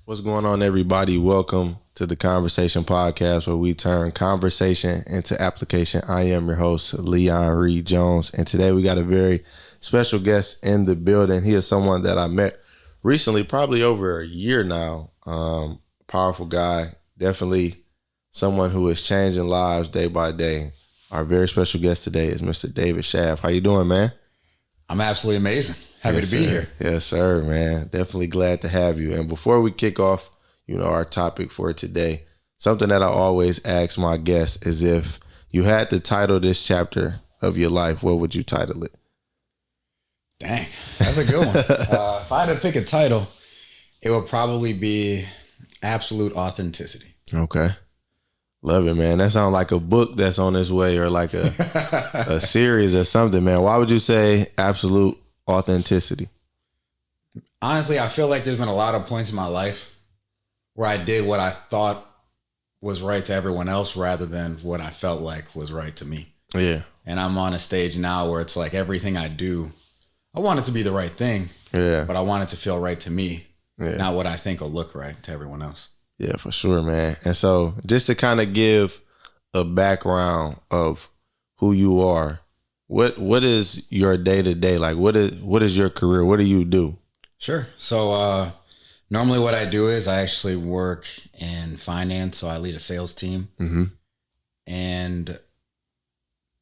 What's going on, everybody? Welcome to the converSAYtion podcast, where we turn converSAYtion into application. I am your host, Leon Reed Jones, and today we got a very special guest in the building. He is someone that I met recently, probably over a year now. Powerful guy, definitely someone who is changing lives day by day. Our very special guest today is Mr. David Schaff. How you doing, man? I'm absolutely amazing. Happy to be here. Yes, sir, man. Definitely glad to have you. And before we kick off, our topic for today, something that I always ask my guests is, if you had to title this chapter of your life, what would you title it? Dang, that's a good one. If I had to pick a title, it would probably be Absolute Authenticity. Okay. Love it, man. That sounds like a book that's on its way, or like a series or something, man. Why would you say Absolute Authenticity? Honestly, I feel like there's been a lot of points in my life where I did what I thought was right to everyone else rather than what I felt like was right to me. Yeah. And I'm on a stage now where it's like everything I do, I want it to be the right thing. Yeah. But I want it to feel right to me, Yeah. not what I think will look right to everyone else. Yeah, for sure, man. And so just to kind of give a background of who you are, what is your day-to-day like? What is your career? What do you do? Sure. So normally what I do is I actually work in finance. So I lead a sales team. Mm-hmm. And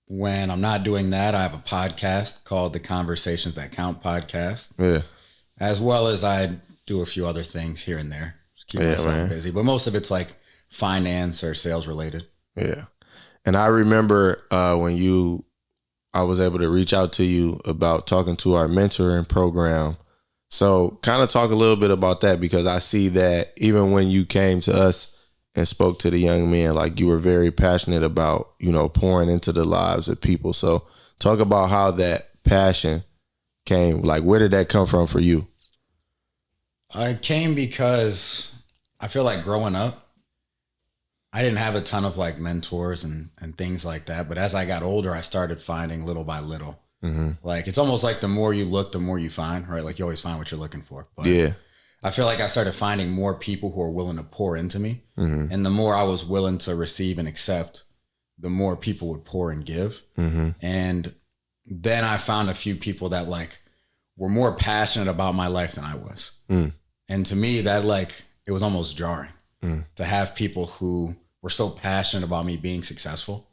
when I'm not doing that, I have a podcast called the Conversations That Count podcast. Yeah. As well as I do a few other things here and there. Just keep myself busy. But most of it's like finance or sales related. Yeah. And I remember when I was able to reach out to you about talking to our mentoring program. So kind of talk a little bit about that, because I see that even when you came to us and spoke to the young men, like, you were very passionate about, pouring into the lives of people. So talk about how that passion came. Like, where did that come from for you? It came because I feel like growing up, I didn't have a ton of like mentors and things like that. But as I got older, I started finding little by little. Mm-hmm. Like, it's almost like the more you look, the more you find, right? Like, you always find what you're looking for. But yeah. I feel like I started finding more people who are willing to pour into me. Mm-hmm. And the more I was willing to receive and accept, the more people would pour and give. Mm-hmm. And then I found a few people that like were more passionate about my life than I was. Mm. And to me, that like, it was almost jarring to have people who were so passionate about me being successful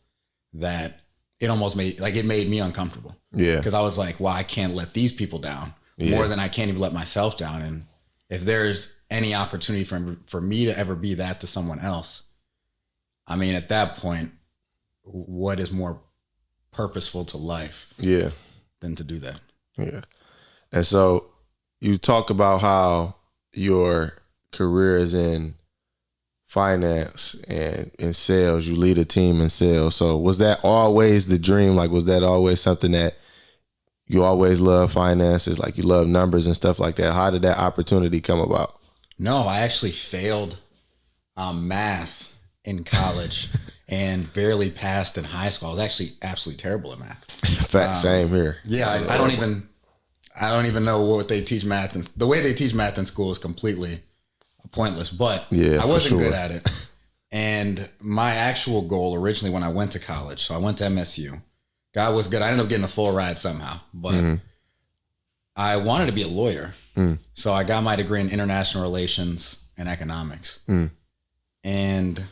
that it almost made me uncomfortable. Yeah. Because I was like, well, I can't let these people down more than I can't even let myself down. And if there's any opportunity for me to ever be that to someone else, I mean, at that point, what is more purposeful to life than to do that? Yeah. And so you talk about how your career is in finance and in sales. You lead a team in sales. So was that always the dream? Like, was that always something that you always love, finances, like you love numbers and stuff like that? How did that opportunity come about? No, I actually failed math in college and barely passed in high school. I was actually absolutely terrible at math. Fact, same here. Yeah, I don't even know what they teach math, and the way they teach math in school is completely pointless. But I wasn't good at it. And my actual goal originally when I went to college, so I went to MSU. God was good. I ended up getting a full ride somehow, but I wanted to be a lawyer. So I got my degree in international relations and economics. And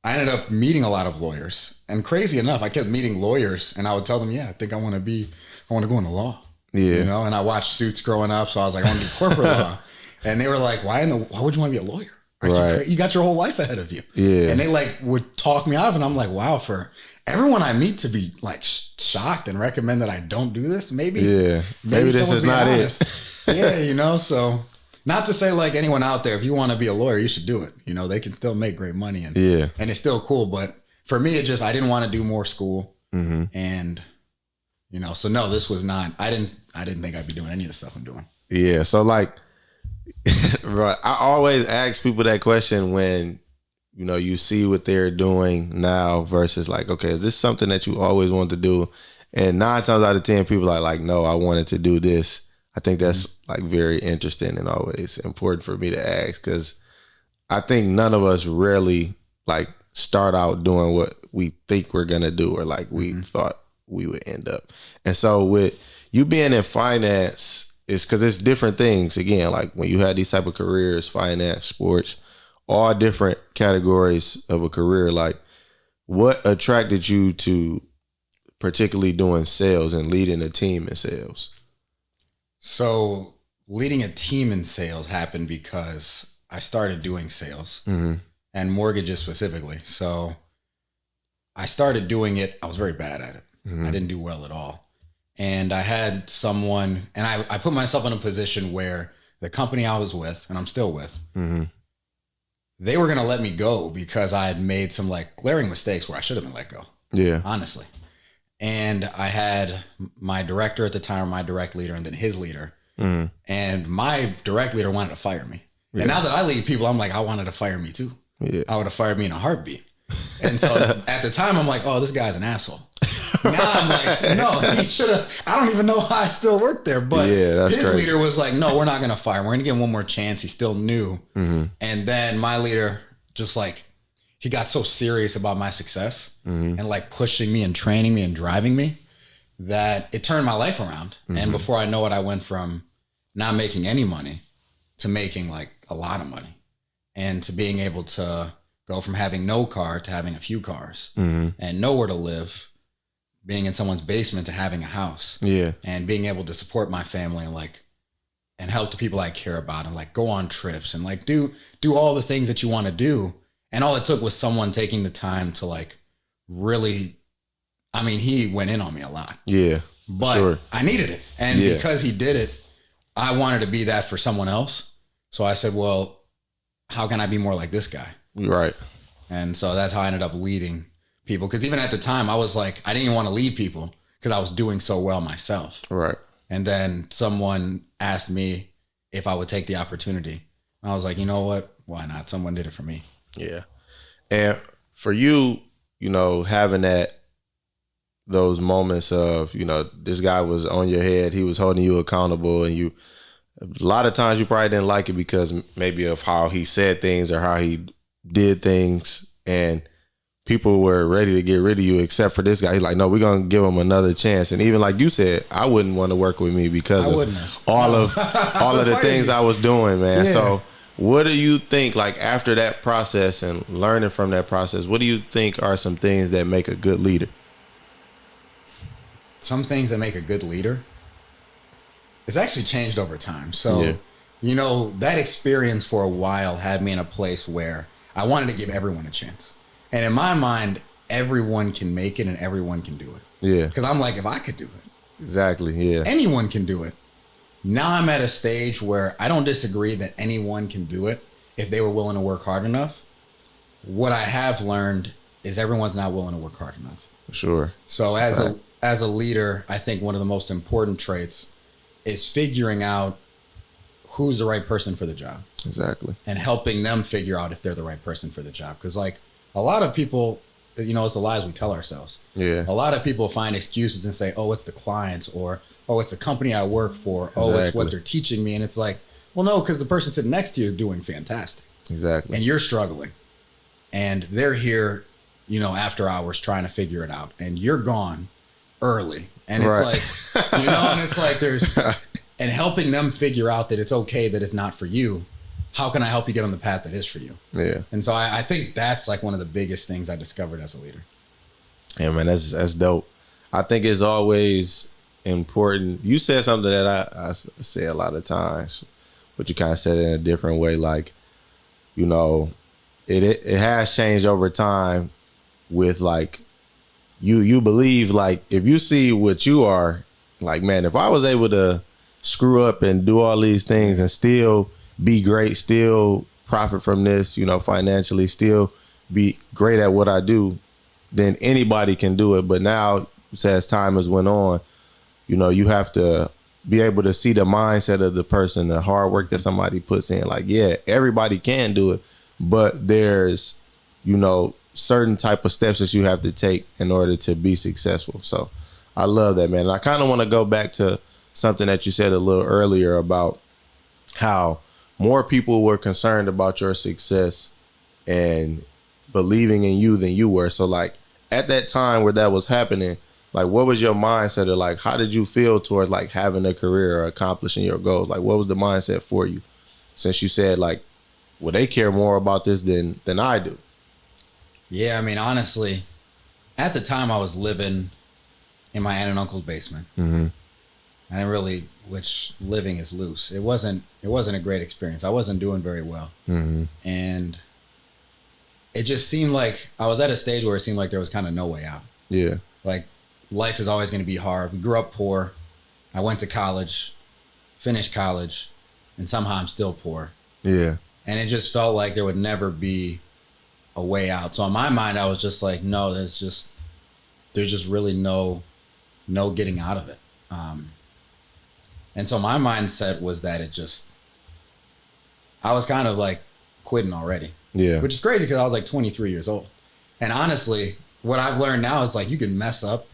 I ended up meeting a lot of lawyers. And crazy enough, I kept meeting lawyers and I would tell them, I think I want to go into law. Yeah. And I watched Suits growing up. So I was like, I want to do corporate law. And they were like, why would you want to be a lawyer? You got your whole life ahead of you. Yeah. And they like would talk me out of it. And I'm like, wow, for everyone I meet to be like shocked and recommend that I don't do this, maybe this is not honest. It. So not to say like anyone out there, if you want to be a lawyer, you should do it. They can still make great money and it's still cool. But for me, I didn't want to do more school. Mm-hmm. And, so no, this was not, I didn't think I'd be doing any of the stuff I'm doing. Yeah. So like, right. I always ask people that question when, you see what they're doing now versus like, okay, is this something that you always wanted to do? And 9 times out of 10, people are like, no, I wanted to do this. I think that's like very interesting and always important for me to ask, because I think none of us really like start out doing what we think we're going to do or like we thought we would end up. And so with you being in finance, it's because it's different things. Again, like when you had these type of careers, finance, sports, all different categories of a career, like what attracted you to particularly doing sales and leading a team in sales? So leading a team in sales happened because I started doing sales and mortgages specifically. So I started doing it. I was very bad at it. I didn't do well at all. And I had someone, and I put myself in a position where the company I was with, and I'm still with, they were going to let me go because I had made some like glaring mistakes where I should have been let go. Yeah. Honestly. And I had my director at the time, my direct leader, and then his leader. And my direct leader wanted to fire me. Yeah. And now that I lead people, I'm like, I wanted to fire me too. Yeah. I would have fired me in a heartbeat. And so at the time, I'm like, oh, this guy's an asshole. Now I'm like, no, he should have. I don't even know how I still work there. But his leader was like, no, we're not going to fire him. We're going to give him one more chance. He's still new. And then my leader just like, he got so serious about my success and like pushing me and training me and driving me that it turned my life around. And before I know it, I went from not making any money to making like a lot of money and to being able to go from having no car to having a few cars and nowhere to live, being in someone's basement to having a house and being able to support my family and like, and help the people I care about and like go on trips and like do all the things that you want to do. And all it took was someone taking the time to like really, I mean, he went in on me a lot. Yeah. But I needed it. And because he did it, I wanted to be that for someone else. So I said, well, how can I be more like this guy? Right. And so that's how I ended up leading people. Because even at the time, I was like, I didn't even want to lead people because I was doing so well myself. Right. And then someone asked me if I would take the opportunity. And I was like, you know what? Why not? Someone did it for me. Yeah. And for you, you know, having those moments of, you know, this guy was on your head, he was holding you accountable, and you, a lot of times you probably didn't like it because maybe of how he said things or how he did things, and people were ready to get rid of you except for this guy. He's like, no, we're going to give him another chance. And even like you said, I wouldn't want to work with me because of all of the things I was doing, man. Yeah. So what do you think, like after that process and learning from that process, what do you think are some things that make a good leader? Some things that make a good leader, it's actually changed over time. So, you know, that experience for a while had me in a place where I wanted to give everyone a chance. And in my mind, everyone can make it and everyone can do it. Yeah. Because I'm like, if I could do it. Exactly, yeah. Anyone can do it. Now I'm at a stage where I don't disagree that anyone can do it if they were willing to work hard enough. What I have learned is everyone's not willing to work hard enough. Sure. So as a leader, I think one of the most important traits is figuring out who's the right person for the job. Exactly. And helping them figure out if they're the right person for the job. Because like a lot of people, you know, it's the lies we tell ourselves. Yeah. A lot of people find excuses and say, oh, it's the clients, or, oh, it's the company I work for. Oh, it's what they're teaching me. And it's like, well, no, because the person sitting next to you is doing fantastic. Exactly. And you're struggling. And they're here, you know, after hours trying to figure it out. And you're gone early. And it's like, you know, and it's like there's, and helping them figure out that it's okay that it's not for you. How can I help you get on the path that is for you? Yeah. And so I think that's like one of the biggest things I discovered as a leader. Yeah, man, that's dope. I think it's always important. You said something that I say a lot of times, but you kind of said it in a different way. Like, you know, it has changed over time with like, you believe like if you see what you are, like, man, if I was able to screw up and do all these things and still be great, still profit from this, you know, financially, still be great at what I do, then anybody can do it. But now, as time has went on, you know, you have to be able to see the mindset of the person, the hard work that somebody puts in. Like, yeah, everybody can do it, but there's, you know, certain type of steps that you have to take in order to be successful. So I love that, man. And I kind of want to go back to something that you said a little earlier about how more people were concerned about your success and believing in you than you were. So like at that time where that was happening, like what was your mindset, or like how did you feel towards like having a career or accomplishing your goals? Like what was the mindset for you? Since you said like, well, they care more about this than I do. Yeah, I mean, honestly, at the time I was living in my aunt and uncle's basement. Mm-hmm. I didn't really, which living is loose. It wasn't a great experience. I wasn't doing very well. Mm-hmm. And it just seemed like I was at a stage where it seemed like there was kind of no way out. Yeah. Like life is always going to be hard. We grew up poor. I went to college, finished college, and somehow I'm still poor. Yeah. And it just felt like there would never be a way out. So in my mind, I was just like, no, there's just really no getting out of it. And so my mindset was that I was kind of like quitting already. Yeah. Which is crazy because I was like 23 years old. And honestly, what I've learned now is like you can mess up.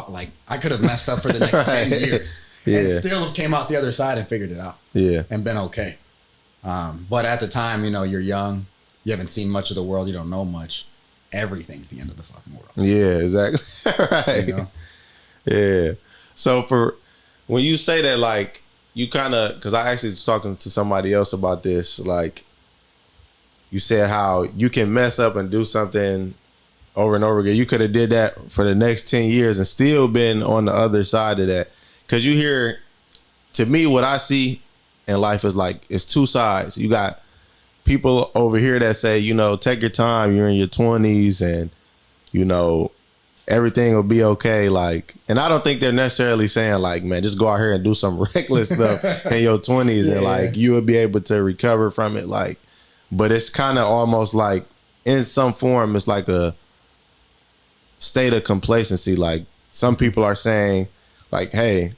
Like I could have messed up for the next 10 years and still have came out the other side and figured it out. Yeah. And been okay. But at the time, you know, you're young. You haven't seen much of the world. You don't know much. Everything's the end of the fucking world. Yeah, exactly. Right. You know? Yeah. So when you say that, like, you kind of, because I actually was talking to somebody else about this, like, you said how you can mess up and do something over and over again. You could have did that for the next 10 years and still been on the other side of that. Because you hear, to me, what I see in life is like, it's two sides. You got people over here that say, you know, take your time, you're in your 20s and, you know, everything will be okay. Like, and I don't think they're necessarily saying like, man, just go out here and do some reckless stuff in your 20s and like you will be able to recover from it. Like, but it's kind of almost like in some form, it's like a state of complacency. Like some people are saying like, hey,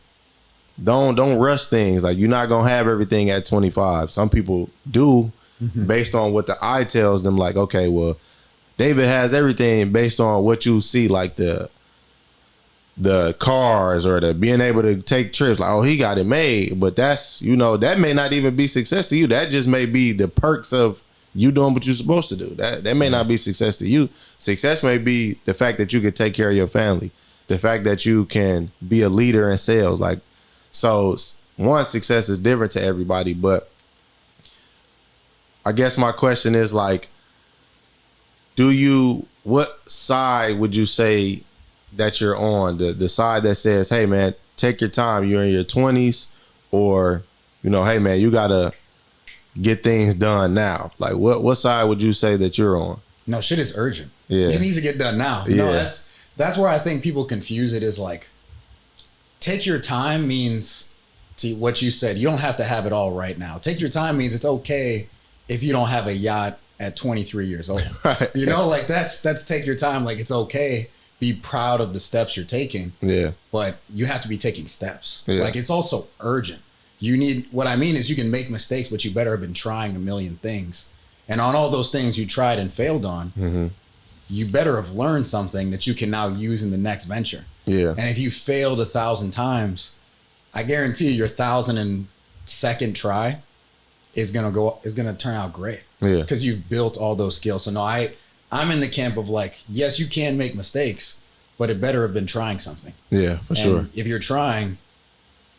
don't rush things. Like you're not going to have everything at 25. Some people do based on what the eye tells them. Like, okay, well, David has everything based on what you see, like the cars or the being able to take trips. Like, oh, he got it made. But that's, you know, that may not even be success to you. That just may be the perks of you doing what you're supposed to do. That may not be success to you. Success may be the fact that you can take care of your family. The fact that you can be a leader in sales. Like, so one, success is different to everybody. But I guess my question is like, what side would you say that you're on? The side that says, hey man, take your time, you're in your 20s, or, you know, hey man, you gotta get things done now. Like what side would you say that you're on? No, shit is urgent. Yeah. It needs to get done now. Yeah. No, that's where I think people confuse it, is like, take your time means, to what you said, you don't have to have it all right now. Take your time means it's okay if you don't have a yacht at 23 years old. Right. You know, like that's take your time. Like it's okay. Be proud of the steps you're taking. Yeah. But you have to be taking steps. Yeah. Like it's also urgent. What I mean is you can make mistakes, but you better have been trying a million things. And on all those things you tried and failed on, you better have learned something that you can now use in the next venture. Yeah. And if you failed 1,000 times, I guarantee your 1,002nd try is gonna turn out great. Yeah. Because you've built all those skills. So no, I'm in the camp of like, yes, you can make mistakes, but it better have been trying something. Yeah, for sure. If you're trying,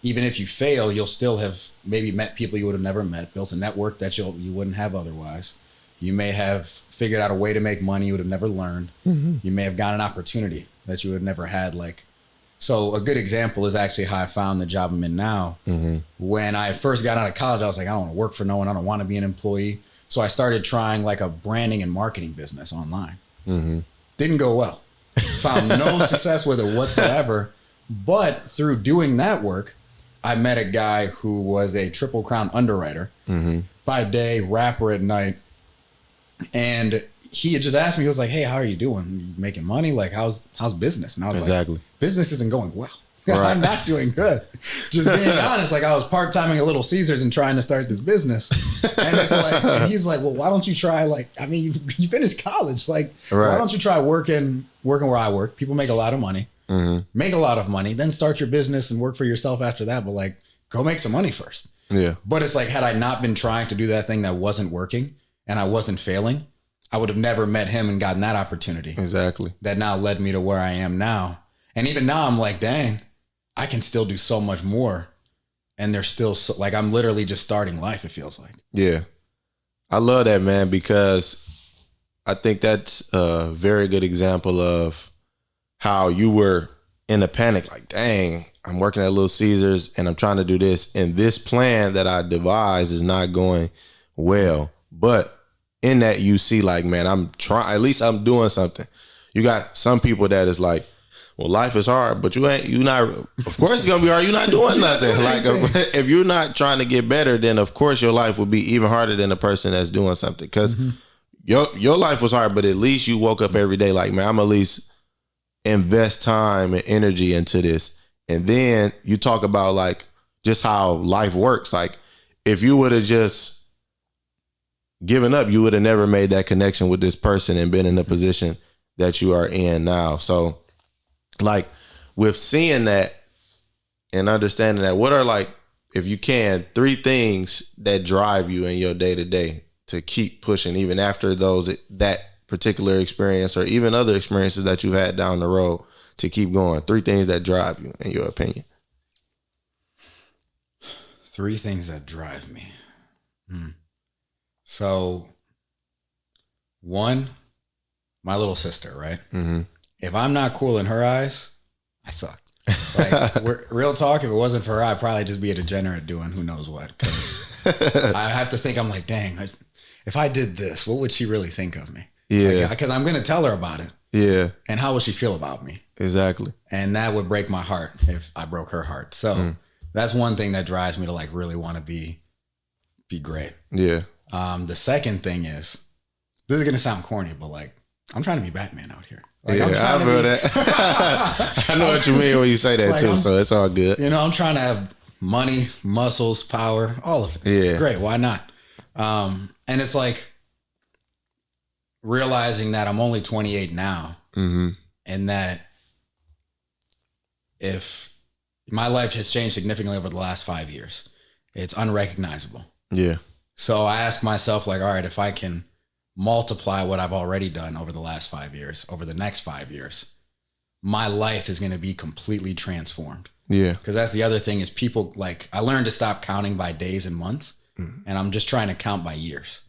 even if you fail, you'll still have maybe met people you would have never met, built a network that you wouldn't have otherwise. You may have figured out a way to make money you would have never learned. You may have got an opportunity that you would have never had. Like, so a good example is actually how I found the job I'm in now. When I first got out of college, I was like, I don't want to work for no one. I don't want to be an employee. So I started trying like a branding and marketing business online. Didn't go well. Found no success with it whatsoever. But through doing that work, I met a guy who was a Triple Crown underwriter by day, rapper at night. And he had just asked me, he was like, hey, how are you doing? You making money? Like, how's business? And I was like, business isn't going well. Right. I'm not doing good. Just being honest, like I was part-timing at Little Caesars and trying to start this business. And it's like, and he's like, well, why don't you try, like, I mean, you finished college. Like, why don't you try working where I work? People make a lot of money, make a lot of money, then start your business and work for yourself after that. But like, go make some money first. Yeah. But it's like, had I not been trying to do that thing that wasn't working and I wasn't failing, I would have never met him and gotten that opportunity. Exactly. That now led me to where I am now. And even now I'm like, dang, I can still do so much more. And there's still like, I'm literally just starting life, it feels like. Yeah. I love that, man, because I think that's a very good example of how you were in a panic, like, dang, I'm working at Little Caesars and I'm trying to do this. And this plan that I devised is not going well. But in that, you see, like, man, I'm trying, at least I'm doing something. You got some people that is like, well, life is hard, but you not, of course it's going to be hard. You're not doing nothing. Like, if you're not trying to get better, then of course your life will be even harder than the person that's doing something. Because your life was hard, but at least you woke up every day like, man, I'm at least invest time and energy into this. And then you talk about like just how life works. Like, if you would have just given up, you would have never made that connection with this person and been in the position that you are in now. So, like, with seeing that and understanding that, what are, like, if you can, 3 things that drive you in your day to day to keep pushing even after that particular experience or even other experiences that you've had down the road, to keep going? 3 things that drive you, in your opinion. 3 things that drive me. So, 1, my little sister, right? Mm-hmm. If I'm not cool in her eyes, I suck. Like, real talk, if it wasn't for her, I'd probably just be a degenerate doing who knows what. 'Cause I have to think, I'm like, dang, if I did this, what would she really think of me? Yeah. Because I'm going to tell her about it. Yeah. And how would she feel about me? Exactly. And that would break my heart if I broke her heart. So that's one thing that drives me to, like, really want to be great. Yeah. The second thing is, this is going to sound corny, but, like, I'm trying to be Batman out here. Like, yeah, I feel that. I know what you mean when you say that, like, too, so it's all good. You know, I'm trying to have money, muscles, power, all of it. Yeah. Great, why not? And it's like realizing that I'm only 28 now, and that if my life has changed significantly over the last 5 years, it's unrecognizable. Yeah. So I ask myself, like, all right, if I can multiply what I've already done over the last 5 years, over the next 5 years, my life is going to be completely transformed. Yeah. Because that's the other thing is people, like, I learned to stop counting by days and months, and I'm just trying to count by years.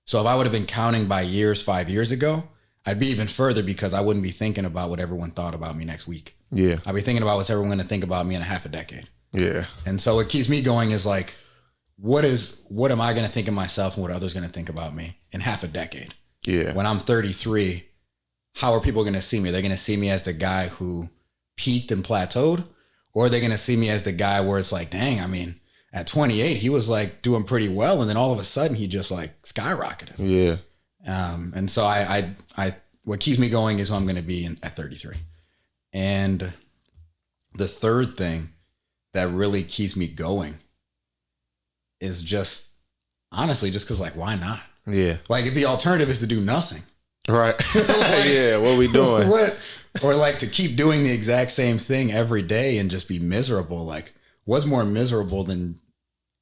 So if I would have been counting by years 5 years ago, I'd be even further, because I wouldn't be thinking about what everyone thought about me next week. Yeah. I'd be thinking about what's everyone going to think about me in a half a decade. Yeah. And so what keeps me going is like, what am I going to think of myself and what others going to think about me in half a decade? Yeah. When I'm 33, how are people going to see me? They're going to see me as the guy who peaked and plateaued, or are they going to see me as the guy where it's like, dang, I mean, at 28, he was like doing pretty well, and then all of a sudden he just like skyrocketed. Yeah. And so I what keeps me going is who I'm going to be at 33. And the third thing that really keeps me going is just, honestly, just because, like, why not? Yeah. Like, if the alternative is to do nothing. Right. Like, yeah, what we doing? Or like to keep doing the exact same thing every day and just be miserable. Like, what's more miserable than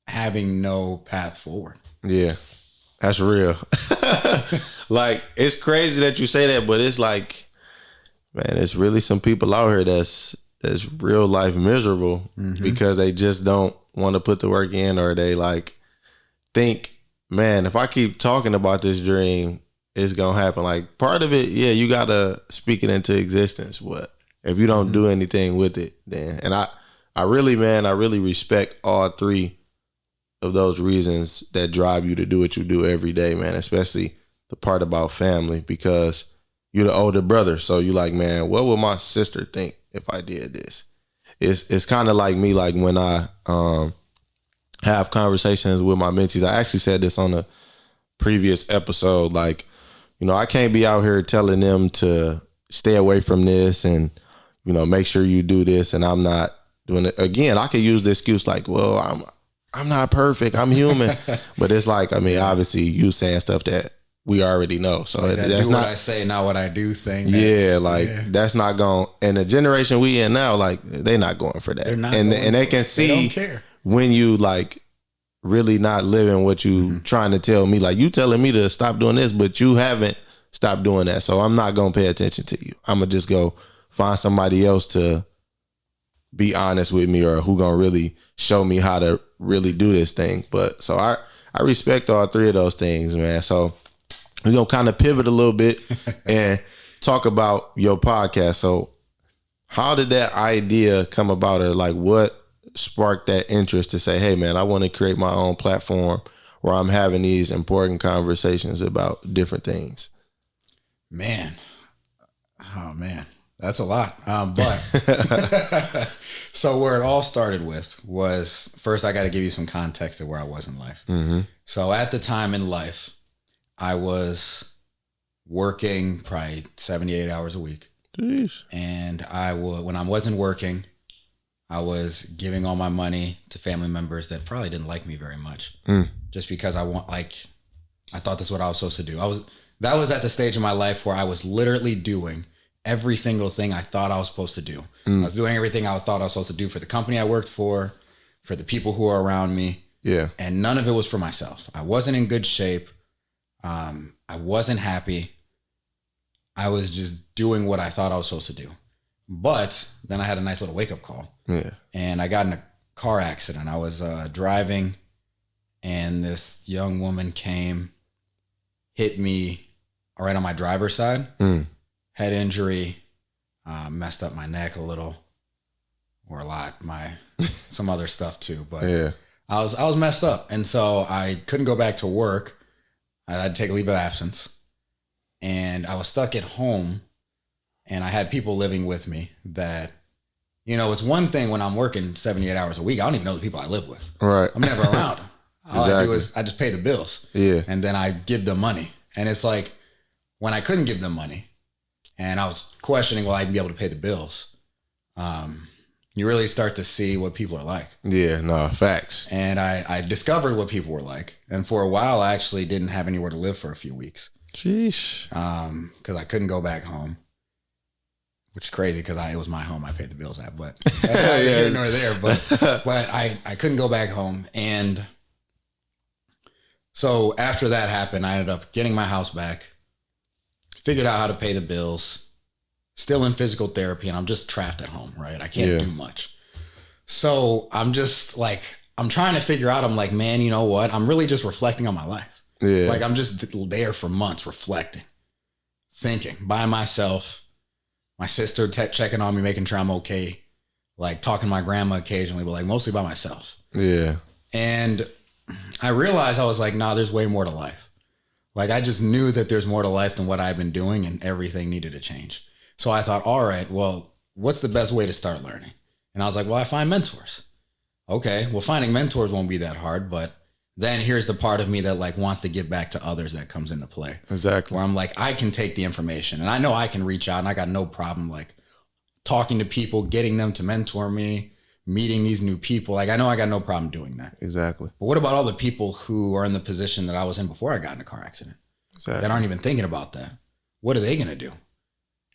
having no path forward? Yeah. That's real. Like, it's crazy that you say that, but it's like, man, it's really some people out here that's real life miserable because they just don't want to put the work in, or they like think, man, if I keep talking about this dream, it's gonna happen. Like, part of it, yeah, you gotta speak it into existence. But if you don't do anything with it, then, and I really respect all 3 of those reasons that drive you to do what you do every day, man. Especially the part about family, because you're the older brother, so you like, man, what would my sister think if I did this? It's kind of like me, like when I have conversations with my mentees. I actually said this on a previous episode, like, you know, I can't be out here telling them to stay away from this and, you know, make sure you do this, and I'm not doing it. Again, I could use the excuse like, well, I'm not perfect, I'm human. But it's like, I mean, obviously you saying stuff that we already know. So like that's not what I say, not what I do thing. That's not going. And the generation we in now, like, they're not going for that. They're not and they can see they don't care. when you like really not living what you trying to tell me. Like, you telling me to stop doing this, but you haven't stopped doing that. So I'm not going to pay attention to you. I'm going to just go find somebody else to be honest with me, or who going to really show me how to really do this thing. But so I respect all three of those things, man. So we're going to kind of pivot a little bit and talk about your podcast. So how did that idea come about, or like what sparked that interest to say, hey man, I want to create my own platform where I'm having these important conversations about different things? Man, that's a lot. But so where it all started with was, first I got to give you some context of where I was in life. So at the time in life, I was working probably 78 hours a week. Jeez. And when I wasn't working, I was giving all my money to family members that probably didn't like me very much, just because I thought that's what I was supposed to do. That was at the stage of my life where I was literally doing every single thing I thought I was supposed to do. I was doing everything I thought I was supposed to do for the company I worked for the people who are around me. Yeah. And none of it was for myself. I wasn't in good shape. I wasn't happy. I was just doing what I thought I was supposed to do. But then I had a nice little wake-up call. Yeah. And I got in a car accident. I was driving, and this young woman came, hit me right on my driver's side. Head injury, messed up my neck a little, or a lot. Some other stuff too. But yeah, I was messed up, and so I couldn't go back to work. I had to take a leave of absence, and I was stuck at home. And I had people living with me that, it's one thing when I'm working 78 hours a week. I don't even know the people I live with. Right. I'm never around them. All I do is I just pay the bills. Yeah. And then I give them money. And it's like, when I couldn't give them money and I was questioning, will I even be able to pay the bills? You really start to see what people are like. Yeah, no, facts. And I discovered what people were like. And for a while, I actually didn't have anywhere to live for a few weeks. Sheesh. Because I couldn't go back home. Which is crazy because it was my home I paid the bills at, but that's neither here nor there. But I couldn't go back home. And so after that happened, I ended up getting my house back, figured out how to pay the bills, still in physical therapy, and I'm just trapped at home, right? I can't do much. So I'm just like, I'm trying to figure out, I'm like, man, you know what? I'm really just reflecting on my life. Yeah. Like I'm just there for months reflecting, thinking by myself. My sister checking on me, making sure I'm okay. Like talking to my grandma occasionally, but like mostly by myself. Yeah. And I realized, I was like, nah, there's way more to life. Like I just knew that there's more to life than what I've been doing, and everything needed to change. So I thought, all right, well, what's the best way to start learning? And I was like, well, I find mentors. Okay, well, finding mentors won't be that hard, but then here's the part of me that like wants to give back to others that comes into play. Exactly. Where I'm like, I can take the information, and I know I can reach out, and I got no problem like talking to people, getting them to mentor me, meeting these new people. Like I know I got no problem doing that. Exactly. But what about all the people who are in the position that I was in before I got in a car accident? Exactly. That aren't even thinking about that. What are they going to do?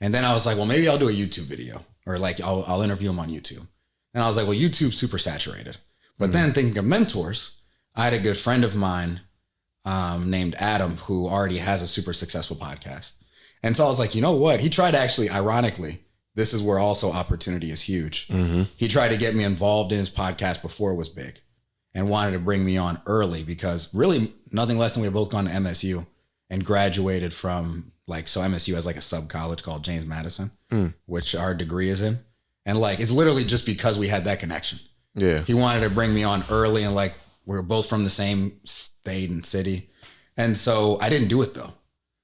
And then I was like, well, maybe I'll do a YouTube video, or like I'll interview them on YouTube. And I was like, well, YouTube's super saturated. But then thinking of mentors, I had a good friend of mine named Adam who already has a super successful podcast. And so I was like, you know what? He tried to actually, ironically, this is where also opportunity is huge. He tried to get me involved in his podcast before it was big, and wanted to bring me on early because really nothing less than we had both gone to MSU and graduated from so MSU has like a sub college called James Madison, which our degree is in. And like, it's literally just because we had that connection. Yeah. He wanted to bring me on early, and like, we were both from the same state and city. And so I didn't do it though.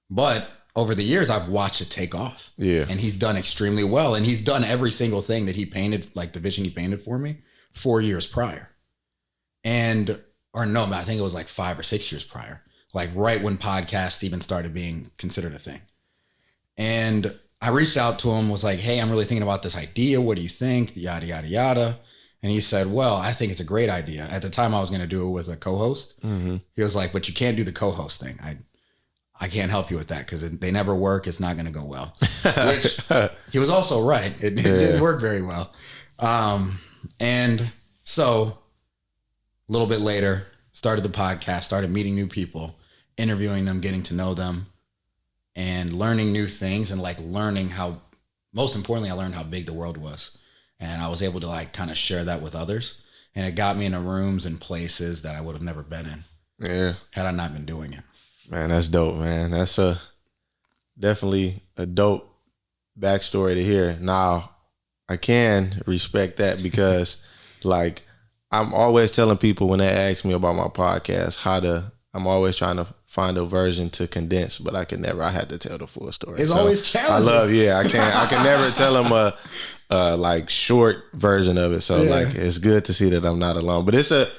But over the years, I've watched it take off. Yeah. And he's done extremely well. And he's done every single thing that he painted, like the vision he painted for me 4 years prior. I think it was like 5 or 6 years prior. Like right when podcasts even started being considered a thing. And I reached out to him, was like, hey, I'm really thinking about this idea. What do you think? Yada, yada, yada. And he said, well, I think it's a great idea. At the time I was going to do it with a co-host. He was like, but you can't do the co-host thing. I can't help you with that because they never work. It's not going to go well. Which he was also right. It didn't work very well. And so a little bit later, started the podcast, started meeting new people, interviewing them, getting to know them, and learning new things, and like learning how, most importantly, I learned how big the world was. And I was able to like kind of share that with others. And it got me into rooms and places that I would have never been in. Yeah. Had I not been doing it. Man, that's dope, man. That's definitely a dope backstory to hear. Now, I can respect that because like I'm always telling people when they ask me about my podcast, I'm always trying to find a version to condense, but I had to tell the full story. It's always challenging. I can never tell them a like short version of it. So like, it's good to see that I'm not alone, but it's a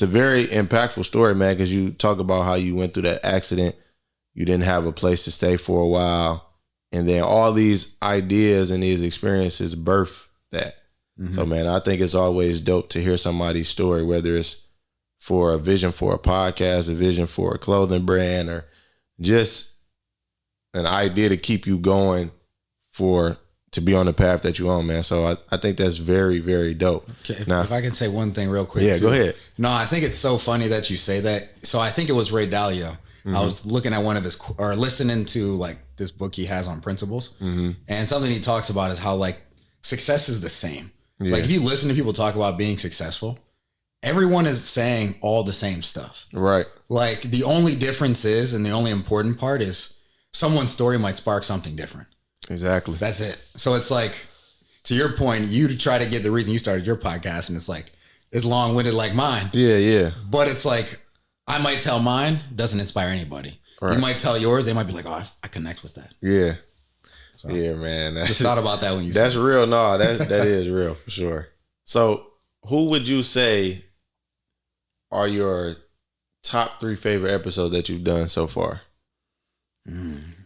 very impactful story, man. Cause you talk about how you went through that accident. You didn't have a place to stay for a while. And then all these ideas and these experiences birth that. Mm-hmm. So man, I think it's always dope to hear somebody's story, whether it's for a vision for a podcast, a vision for a clothing brand, or just an idea to keep you going to be on the path that you're on, man. So I think that's very, very dope. Okay, if I can say one thing real quick. Yeah, too. Go ahead. No, I think it's so funny that you say that. So I think it was Ray Dalio. Mm-hmm. I was looking at listening to like this book he has on principles. Mm-hmm. And something he talks about is how like success is the same. Yeah. Like if you listen to people talk about being successful, everyone is saying all the same stuff. Right. Like the only difference is, and the only important part is, someone's story might spark something different. Exactly. That's it. So it's like, to your point, you try to get the reason you started your podcast, and it's like, it's long-winded like mine. Yeah, yeah. But it's like, I might tell mine, doesn't inspire anybody. Right. You might tell yours, they might be like, oh, I connect with that. Yeah. So, yeah, man. Just thought about that when you said that's real. No, that is real for sure. So who would you say are your top 3 favorite episodes that you've done so far?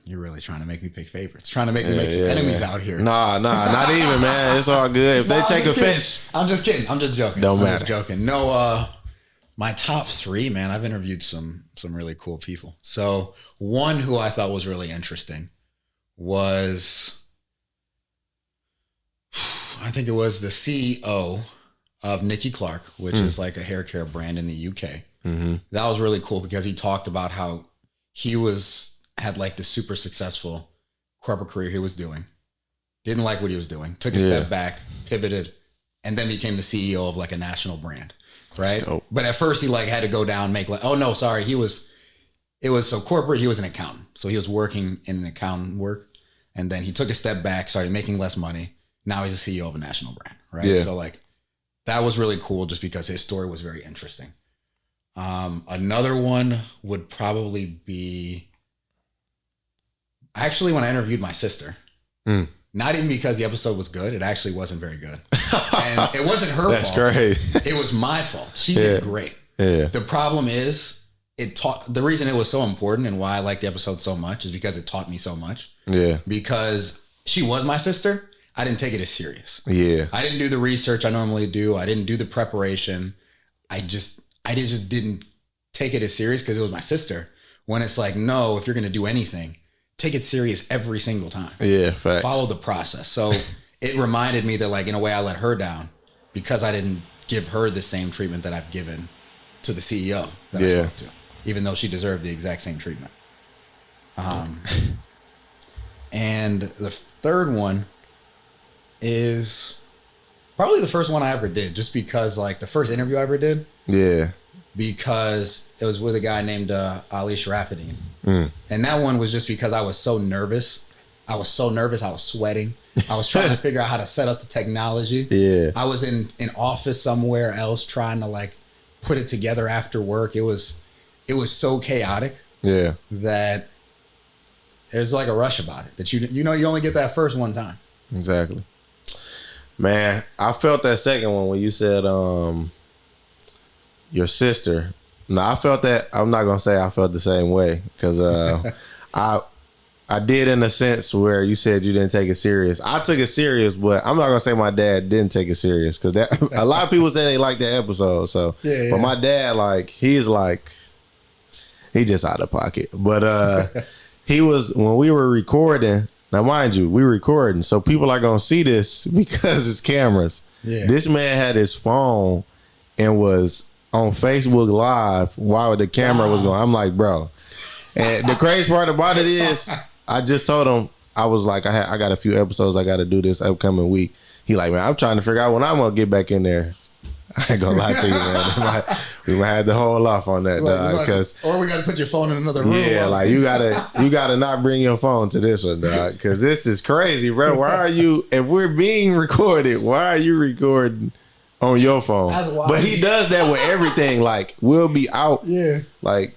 You're really trying to make me pick favorites. Trying to make me make some enemies out here. Nah, not even, man. It's all good. If they take offense. I'm just kidding. I'm just joking. Don't matter. I'm just joking. No, my top 3, man, I've interviewed some really cool people. So one who I thought was really interesting was, I think it was the CEO of Nikki Clark, which is like a hair care brand in the UK. Mm-hmm. That was really cool because he talked about how he had like this super successful corporate career he was doing, didn't like what he was doing, took a step back, pivoted, and then became the CEO of like a national brand, right? But at first he like had to go down, make like, it was so corporate, he was an accountant. So he was working in an accountant work, and then he took a step back, started making less money. Now he's a CEO of a national brand, right? Yeah. So like, that was really cool just because his story was very interesting. Another one would probably be, actually, when I interviewed my sister, not even because the episode was good, it actually wasn't very good. And it wasn't her fault. That's great. It was my fault. She did great. Yeah. The problem is, the reason it was so important and why I like the episode so much is because it taught me so much. Yeah. Because she was my sister, I didn't take it as serious. Yeah. I didn't do the research I normally do. I didn't do the preparation. I just didn't take it as serious because it was my sister. When it's like, no, if you're going to do anything, take it serious every single time. Yeah, facts. Follow the process. So it reminded me that like, in a way I let her down because I didn't give her the same treatment that I've given to the CEO that I spoke to, even though she deserved the exact same treatment. And the third one is probably the first one I ever did, just because like the first interview I ever did. Yeah. Because it was with a guy named Ali Sharafuddin. And that one was just because I was so nervous. I was sweating. I was trying to figure out how to set up the technology. Yeah. I was in an office somewhere else trying to like put it together after work. It was so chaotic. Yeah. That there's like a rush about it that you only get that first one time. Exactly. Man, I felt that second one when you said your sister. No, I felt that. I'm not gonna say I felt the same way because I did in a sense where you said you didn't take it serious. I took it serious, but I'm not gonna say my dad didn't take it serious because a lot of people say they like that episode. So, yeah. But my dad, like, he's just out of pocket. But he was, when we were recording. Now, mind you, we were recording, so people are gonna see this because it's cameras. Yeah. This man had his phone and was on Facebook Live while the camera was going. I'm like, bro. And the crazy part about it is, I just told him, I was like, I got a few episodes I got to do this upcoming week. He like, man, I'm trying to figure out when I'm gonna get back in there. I ain't gonna lie to you, man. We might have to hold off on that, dog. Or we gotta put your phone in another room. Yeah, like you gotta not bring your phone to this one, dog. Because this is crazy, bro. Why are you? If we're being recorded, why are you recording on your phone? But he does that with everything. Like we'll be out. Yeah. Like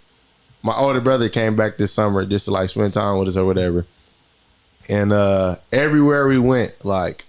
my older brother came back this summer just to like spend time with us or whatever. And everywhere we went, like,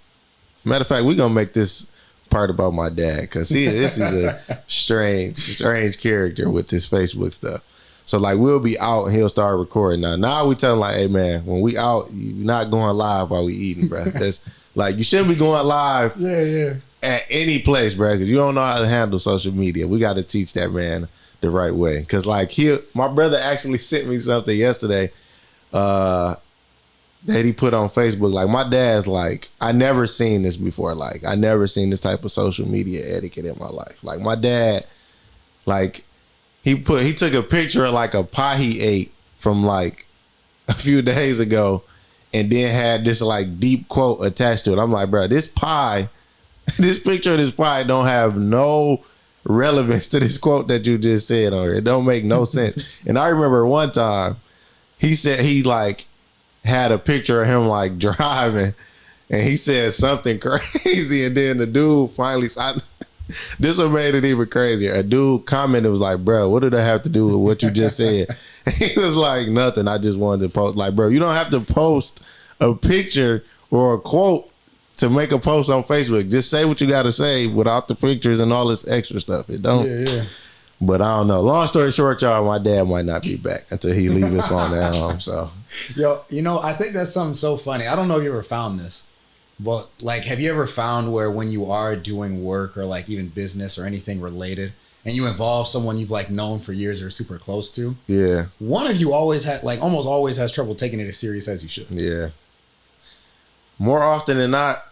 matter of fact, we're gonna make this part about my dad because this is a strange character with this Facebook stuff. So like we'll be out and he'll start recording. Now we tell him like, hey man, when we out, you're not going live while we eating, bro. That's like you shouldn't be going live. Yeah. At any place, bro, because you don't know how to handle social media. We got to teach that man the right way. Because like my brother actually sent me something yesterday that he put on Facebook. Like my dad's like, I never seen this before. Like I never seen this type of social media etiquette in my life. Like my dad, like he took a picture of like a pie he ate from like a few days ago and then had this like deep quote attached to it. I'm like, bro, this picture of this pie don't have no relevance to this quote that you just said on it. It don't make no sense. And I remember one time he said he like had a picture of him like driving and he said something crazy and then the dude finally this one made it even crazier. A dude commented, was like, bro, what did that have to do with what you just said? He was like, nothing. I just wanted to post. Like, bro, you don't have to post a picture or a quote to make a post on Facebook. Just say what you got to say without the pictures and all this extra stuff. It don't. Yeah. But I don't know. Long story short, y'all, my dad might not be back until he leaves his phone at home. So, yo, I think that's something so funny. I don't know if you ever found this, but like, have you ever found where when you are doing work or like even business or anything related, and you involve someone you've like known for years or super close to? Yeah. One of you almost always has trouble taking it as serious as you should. Yeah. More often than not,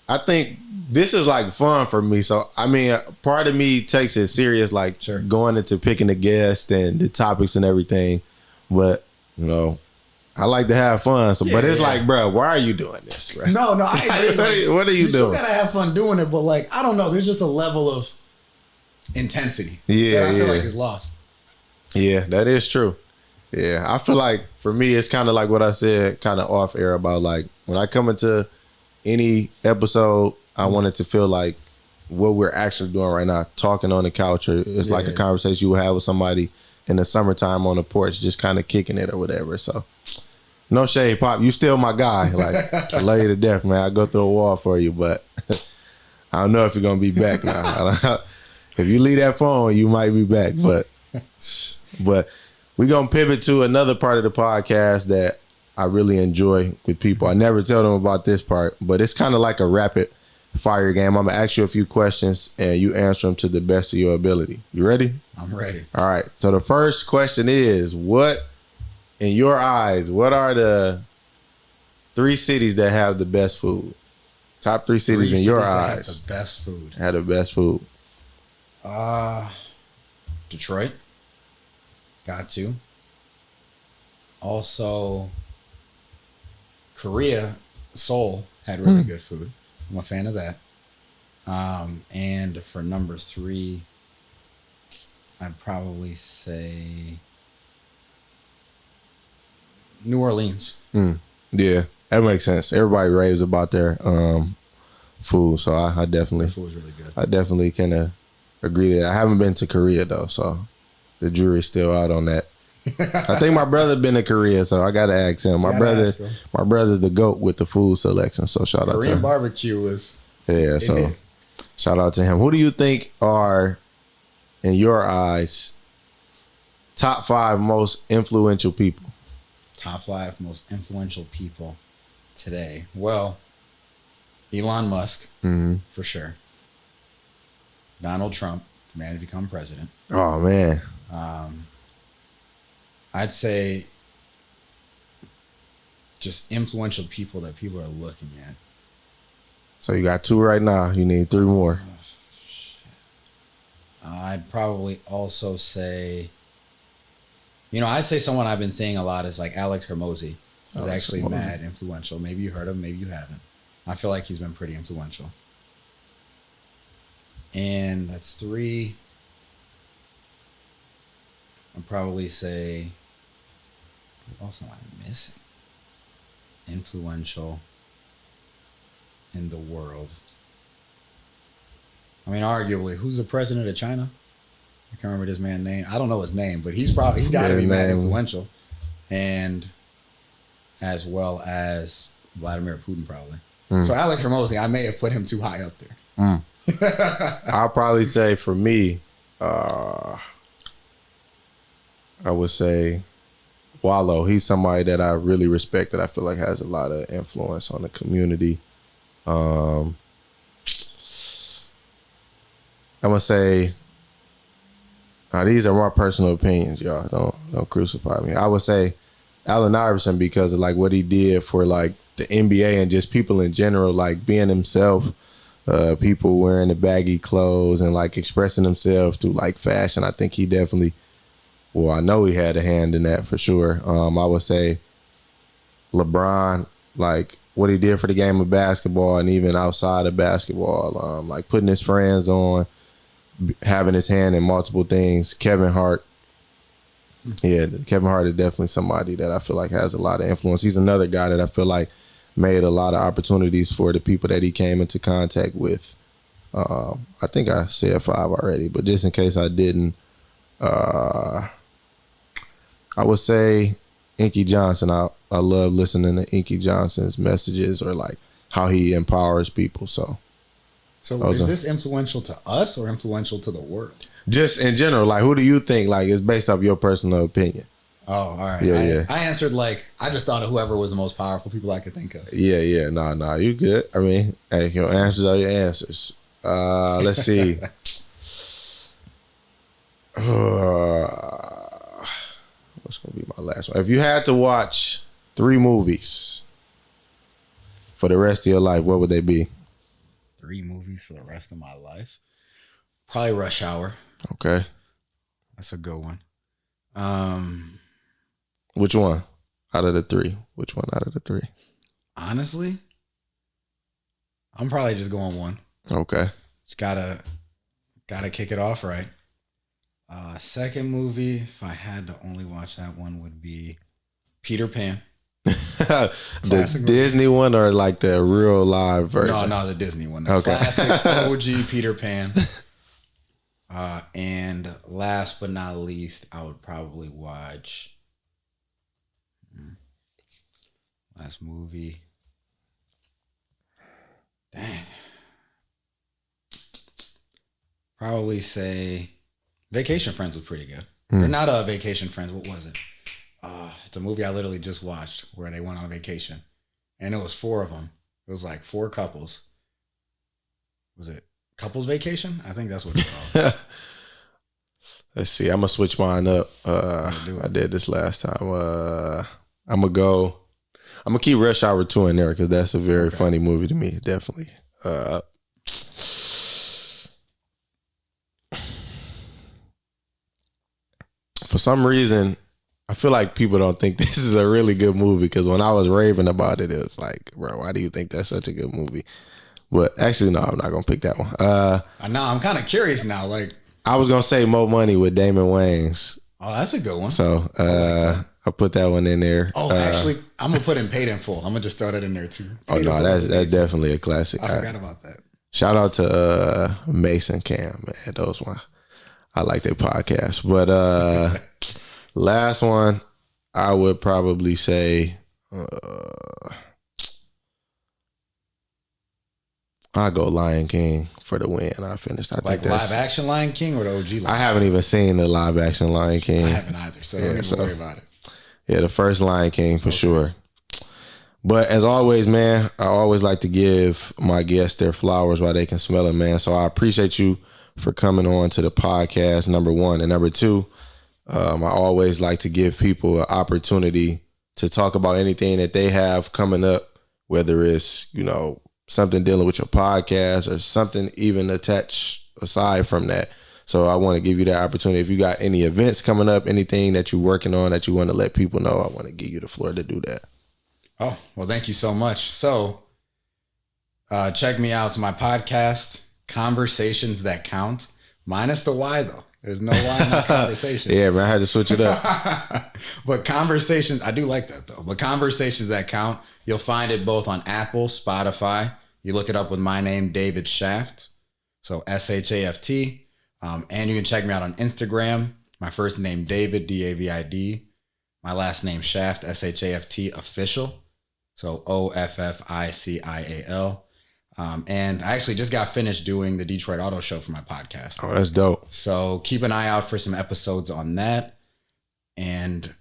I think this is like fun for me. So, I mean, part of me takes it serious, like going into picking the guests and the topics and everything. But, I like to have fun. So, but it's like, bro, why are you doing this, bro? No, I agree. What are you doing? You still gotta have fun doing it, but like, I don't know. There's just a level of intensity that I feel like is lost. Yeah, that is true. Yeah, I feel like for me, it's kind of like what I said, kind of off air about like when I come into any episode, I want it to feel like what we're actually doing right now, talking on the couch, or it's like a conversation you would have with somebody in the summertime on the porch, just kind of kicking it or whatever. So, no shade, Pop. You still my guy. Like, I love you to death, man. I go through a wall for you, but I don't know if you're gonna be back now. If you leave that phone, you might be back. But we're gonna pivot to another part of the podcast that I really enjoy with people. I never tell them about this part, but it's kind of like a rapid fire game. I'm gonna ask you a few questions and you answer them to the best of your ability. You ready? I'm ready. All right. So the first question is, what, in your eyes, what are the 3 cities that have the best food? Top 3 cities in your eyes. Have the best food. Have the best food. Detroit. Got to. Also, Korea, Seoul had really good food. I'm a fan of that. And for number 3, I'd probably say New Orleans. Yeah, that makes sense. Everybody raves about their food, so I definitely. The food is really good. I definitely can agree to that. I haven't been to Korea though, so the jury's still out on that. I think my brother been to Korea, so I gotta ask him. My brother's the GOAT with the food selection, so shout out to him. Korean barbecue was so shout out to him. Who do you think are, in your eyes, top 5 most influential people? Top 5 most influential people today. Well, Elon Musk, for sure. Donald Trump, man to become president. Oh man. I'd say just influential people that people are looking at. So you got 2 right now. You need 3 more. I'd probably also say, I'd say someone I've been seeing a lot is like Alex Hormozy. He's actually mad influential. Maybe you heard him, maybe you haven't. I feel like he's been pretty influential. And that's 3. I'd probably say, what else am I missing? Influential in the world. I mean, arguably, who's the president of China? I can't remember this man's name. I don't know his name, but he's got to be mad influential. And as well as Vladimir Putin, probably. So Alex Hormozy, I may have put him too high up there. I'll probably say for me, I would say Wallow. He's somebody that I really respect, that I feel like has a lot of influence on the community. I'm gonna say, these are my personal opinions, y'all. Don't crucify me. I would say Allen Iverson, because of like what he did for like the NBA and just people in general, like being himself, people wearing the baggy clothes and like expressing themselves through like fashion. I think he definitely, I know he had a hand in that for sure. I would say LeBron, like what he did for the game of basketball and even outside of basketball, like putting his friends on, having his hand in multiple things. Kevin Hart. Yeah, Kevin Hart is definitely somebody that I feel like has a lot of influence. He's another guy that I feel like made a lot of opportunities for the people that he came into contact with. I think I said 5 already, but just in case I didn't, I would say Inky Johnson. I love listening to Inky Johnson's messages, or like how he empowers people. So is this influential to us or influential to the world? Just in general, like who do you think like is based off your personal opinion? Oh, all right. Yeah. I answered like, I just thought of whoever was the most powerful people I could think of. Yeah. Nah, you good. I mean, hey, your answers are your answers. Let's see. What's gonna be my last one? If you had to watch 3 movies for the rest of your life, what would they be? 3 movies for the rest of my life? Probably Rush Hour. Okay. That's a good one. Which one out of the 3? Which one out of the 3? Honestly, I'm probably just going 1. Okay. Just gotta kick it off right. Second movie, if I had to only watch that one, would be Peter Pan. The Disney one or like the real live version? No, the Disney one. The classic OG Peter Pan. And last but not least, I would probably watch last movie. Dang. Probably say Vacation Friends was pretty good. Or not Vacation Friends. What was it? It's a movie I literally just watched where they went on vacation. And it was 4 of them. It was like 4 couples. Was it Couples Vacation? I think that's what it's called. Let's see. I'm going to switch mine up. I did this last time. I'm going to keep Rush Hour 2 in there because that's a very funny movie to me. Definitely. For some reason, I feel like people don't think this is a really good movie because when I was raving about it, it was like, bro, why do you think that's such a good movie? But actually, no, I'm not going to pick that one. I know. I'm kind of curious now. Like, I was going to say Mo Money with Damon Wayans. Oh, that's a good one. So I put that one in there. Oh, actually, I'm going to put in Paid in Full. I'm going to just throw that in there too. Oh, no, that's definitely a classic. I forgot about that. Shout out to Mason Cam, man. Those one. I like their podcast. But last one, I would probably say I'll go Lion King for the win. I finished. I like think that's live action Lion King or the OG Lion King? I haven't even seen the live action Lion King. I haven't either, so don't even worry about it. Yeah, the first Lion King for sure. But as always, man, I always like to give my guests their flowers while they can smell them, man. So I appreciate you for coming on to the podcast, number 1. And number 2, I always like to give people an opportunity to talk about anything that they have coming up, whether it's, something dealing with your podcast or something even attached aside from that. So I want to give you that opportunity. If you got any events coming up, anything that you're working on that you want to let people know, I want to give you the floor to do that. Oh, well, thank you so much. So check me out. It's my podcast, Conversations That Count, minus the Y, though. There's no Y in my conversation. Yeah, man, I had to switch it up. But conversations, I do like that, though. But Conversations That Count, you'll find it both on Apple, Spotify. You look it up with my name, David Shaft. So SHAFT. And you can check me out on Instagram. My first name, David, DAVID. My last name, Shaft, SHAFT official. So OFFICIAL. And I actually just got finished doing the Detroit Auto Show for my podcast. Oh, that's dope. So keep an eye out for some episodes on that. And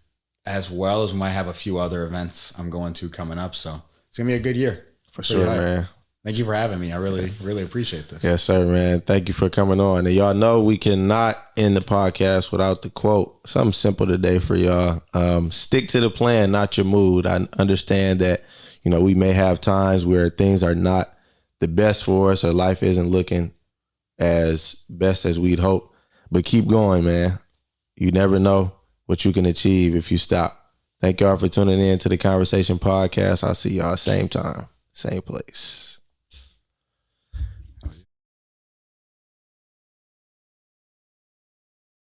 as well as we might have a few other events I'm going to coming up. So it's going to be a good year. For sure, man. Thank you for having me. I really, really appreciate this. Yes, sir, man. Thank you for coming on. And y'all know we cannot end the podcast without the quote. Something simple today for y'all. Stick to the plan, not your mood. I understand that, we may have times where things are not the best for us or life isn't looking as best as we'd hope. But keep going, man. You never know what you can achieve if you stop. Thank y'all for tuning in to the converSAYtion podcast. I'll see y'all same time, same place.